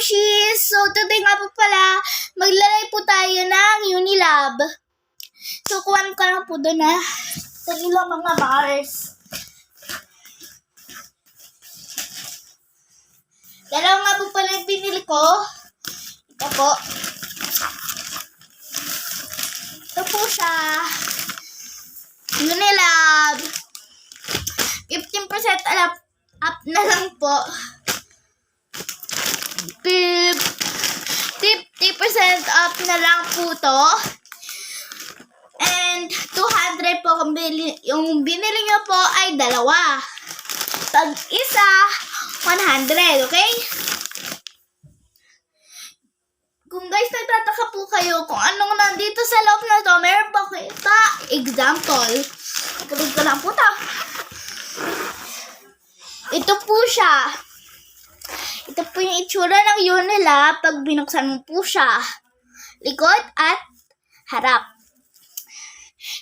Mamshis! So, today nga po pala, maglalay po tayo ng Unilab. So, kuhaan ko lang po doon na sa ilang mga bars. Dalawa nga po pala yung pinili ko. Ito po. Ito po siya. Unilab. 15% up na lang po. 50% off na lang po to. And 200 po kung yung binili nyo po ay dalawa. Pag isa, 100, okay? Kung guys, nagtataka po kayo kung anong nandito sa loob na to, meron po kita example. Tulog ko lang po to. Ito po siya. Ito po yung itsura ng Unilab pag binuksan mo po siya. Likod at harap.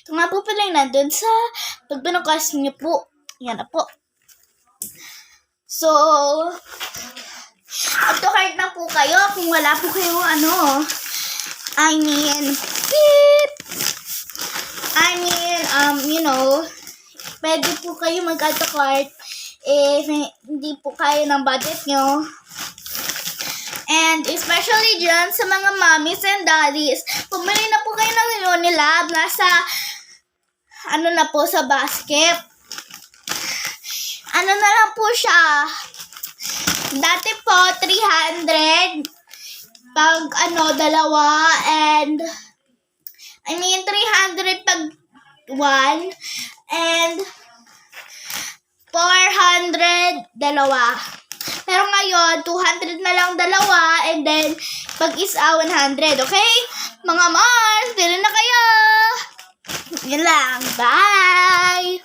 Ito nga po pala yung nandun sa pag binukas niyo po. Yan na po. So, auto card na po kayo kung wala po kayong pwede po kayo mag-auto card if hindi po kaya ng budget nyo. And especially dyan sa mga mommies and daddies, pumili na po kayo ng Unilab. Nasa, na po sa basket. Na lang po siya. Dati po, 300. Pag, dalawa. And, 300 pag 1. And, 400 dalawa. Pero ngayon, 200 na lang dalawa. And then, pag isa, 100. Okay? Mga Mars, bili na kayo! Yun lang. Bye!